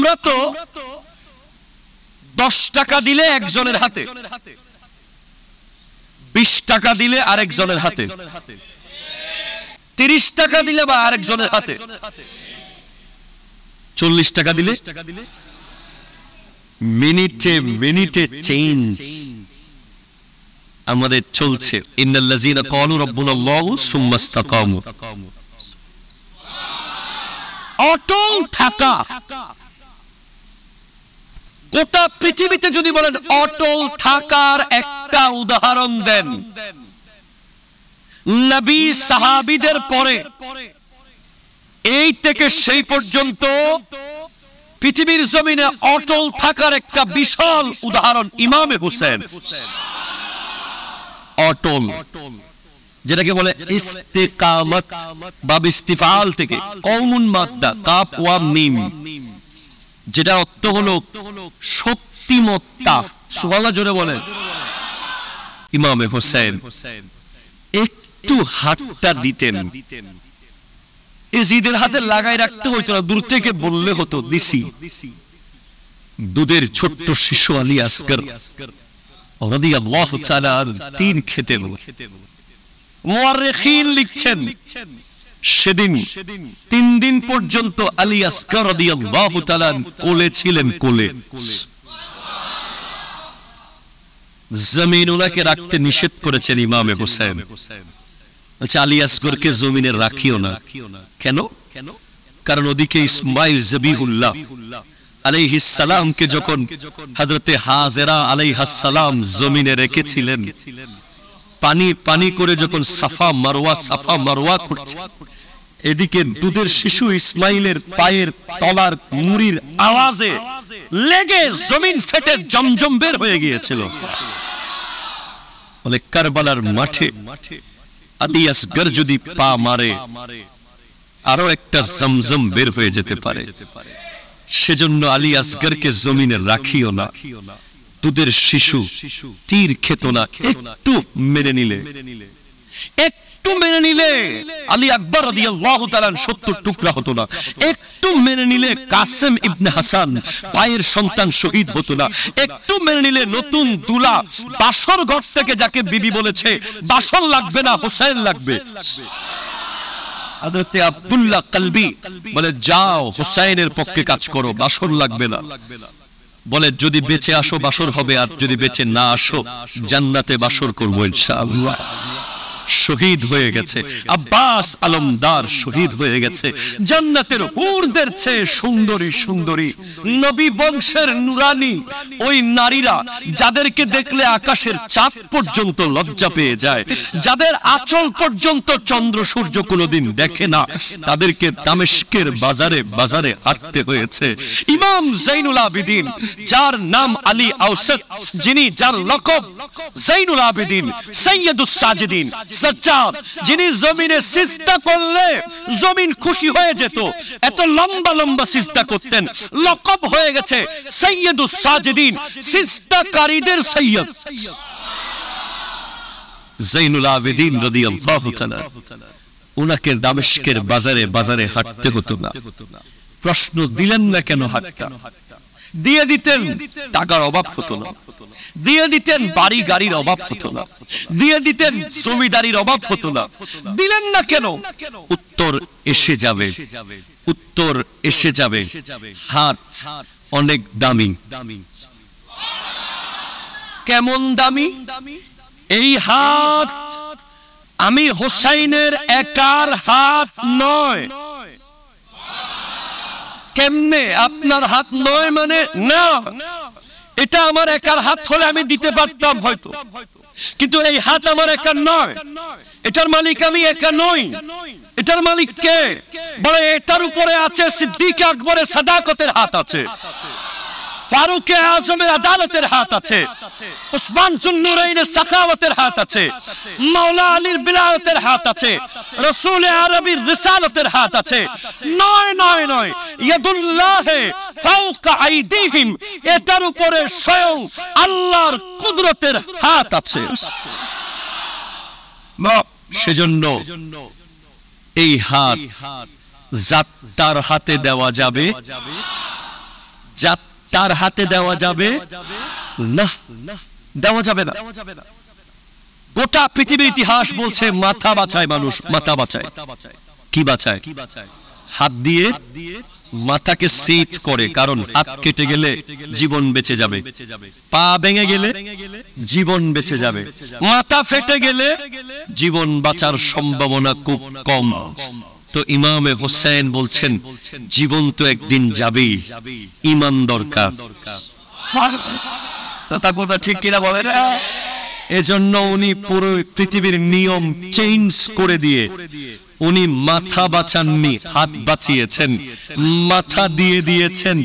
আমরা তো 10 টাকা দিলে একজনের হাতে, 20 টাকা দিলে আরেকজনের হাতে, 30 টাকা দিলে বা আরেকজনের হাতে, 40 টাকা দিলে মিনিটে মিনিটে চেঞ্জ আমাদের চলছে। ইন্নাল্লাযীনা ক্বালু রাব্বুনাল্লাহু সুম্মা ইসতাকামু, অটল থাকা। গোটা পৃথিবীতে যদি বলেন অটল থাকার একটা উদাহরণ দেন, নবী সাহাবীদের পরে এই থেকে সেই পর্যন্ত পৃথিবীর জমিনে অটল থাকার একটা বিশাল উদাহরণ ইমামে হুসেন। অটল যেটাকে বলে ইস্তিকামত, বাব ইস্তিফাল থেকে কওমুন মাদ্দা কাফ ওয়াম মিম, যেটা অর্থ হলো শক্তিমত্তা। সুবহানাল্লাহ জোরে বলেন। ইমামে হুসেন একটু হাতটা দিতেন, এজিদের হাতে লাগাই রাখতে হইতো না, দূর থেকে বললে হতো দিছি। দুধের ছোট্ট শিশু আলী আসগর রাদিয়াল্লাহু তাআলা তিন খেতেন। মুআররিখিন লিখছেন সেদিন 3 দিন পর্যন্ত আলী আসগর রাদিয়াল্লাহু তাআলা কোলে ছিলেন, কোলে। জমিন ওনাকে রাখতে নিষেধ করেছেন ইমামে হুসেন। আচ্ছা, আলী আসগরকে জমিনে রাখিও না। কেন? কারণ ওদিকে ইসমাইল জবিহুল্লাহ আলাইহিস সালামকে যখন হযরতে হাজেরা আলাইহাস সালাম জমিনে রেখেছিলেন, পানি পানি করে যখন সাফা মারওয়া করছে, এদিকে দুধের শিশু ইসমাইলের পায়ের তলার মুড়ির আওয়াজে লেগে জমিন ফেটে জমজম বের হয়ে গিয়েছিল। বলে কারবালার মাঠে আলী আসগর যদি পা মারে আরো একটা জমজম বের হয়ে যেতে পারে। সেজন্য আলী আসগরকে জমিনে রাখিও না। দুধের শিশু তীর খেত না, একটু মেনে নিলে, একটু মেনে নিলে আলী আকবর রাদিয়াল্লাহু তাআলা 70 টুকরা হতো না। একটু মেনে নিলে কাসেম ইবনে হাসান ভাইয়ের সন্তান শহীদ হতো না। একটু মেনে নিলে নতুন দুলা বাসর ঘর থেকে যাকে বিবি বলেছে বাসর লাগবে না, হোসেন লাগবে। হযরতে আব্দুল্লাহ কলবি বলে যাও হোসেনের পক্ষে কাজ করো, বাসর লাগবে না। বলে যদি বেঁচে আসো বাসর হবে, আর যদি বেঁচে না আসো জান্নাতে বাসর করবো ইনশাআল্লাহ। শহীদ হয়ে গেছে আব্বাস আলমদার, শহীদ হয়ে গেছে। জান্নাতের হুরদের চেয়ে সুন্দরী সুন্দরী নবী বংশের নুরানি ওই নারীরা, যাদেরকে দেখলে আকাশের চাঁদ পর্যন্ত লজ্জা পেয়ে যায়, যাদের আঁচল পর্যন্ত চন্দ্র সূর্য কোনোদিন দেখে না, তাদেরকে দামেস্কের বাজারে বাজারে হাঁটতে হয়েছে। ইমাম জাইনুল আবিদিন, যার নাম আলী আওসাত, যিনি যার লকব জাইনুল আবিদিন, সৈয়দুস সাজিদিন, সাজ্জাদ, যিনি জমিনে সিজদা করলে জমিন খুশি হয়ে যেত, এত লম্বা লম্বা সিজদা করতেন, লকব হয়ে গেছে সৈয়দুস সাজিদিন, সিজদাকারীদের সৈয়দ। জাইনুল আবিদিন রাদিয়াল্লাহু তাআলা, উনাকে দামেস্কের বাজারে বাজারে হাঁটতে হতো না। প্রশ্ন দিলেন না কেন হাঁটতা? দিয়ে দিতেন, টাকার অভাব হতো না। দিয়ে দিতেন, বাড়ি গাড়ির অভাব হতো না। দিয়ে দিতেন, জমিদারির অভাব হতো না। দিলেন না কেন? উত্তর এসে যাবে, উত্তর এসে যাবে। হাত অনেক দামি। কেমন দামি? এই হাত আমি হোসাইনের একার হাত নয়। কেমনে? আপনার হাত নয় মানে না, এটা আমার একার হাত হলে আমি দিতে পারতাম হয়তো, কিন্তু এই হাত আমার একার নয়। এটার মালিক আমি একা নই। এটার মালিক কে? বলে এটার উপরে আছে সিদ্দিক আকবরের সাদাকতের হাত আছে, ফারুক আজমের আদালতের হাত আছে, উসমান জুন্নুরাইনের সাখাওয়াতের হাত আছে, মাওলা আলীর বিলায়তের হাত আছে, রাসূল আরবির রিসালতের হাত আছে। নয় নয় নয়, ইয়াদুল্লাহি ফাওকা আইদিহিম, এটার উপরে স্বয়ং আল্লাহর কুদরতের হাত আছে। সেজন্য এই হাত যাত্রার হাতে দেওয়া যাবে যা তার হাতে দেওয়া যাবে না, দেওয়া যাবে না। গোটা পৃথিবীর ইতিহাস বলছে মাথা বাঁচায় মানুষ, মাথা বাঁচায়। কি বাঁচায়? হাত দিয়ে মাথাকে সেট করে, কারণ হাত কেটে গেলে জীবন বেঁচে যাবে, পা ভেঙে গেলে জীবন বেঁচে যাবে, মাথা ফেটে গেলে জীবন বাঁচার সম্ভাবনা খুব কম। তো ইমামে হোসেন বলছেন জীবন তো একদিন যাবেই, ঈমান দরকার। কথা ঠিক কিনা বলেন? এজন্য উনি পুরো পৃথিবীর নিয়ম চেঞ্জ করে দিয়ে উনি মাথা বাঁচাননি, হাত বাঁচিয়েছেন, মাথা দিয়ে দিয়েছেন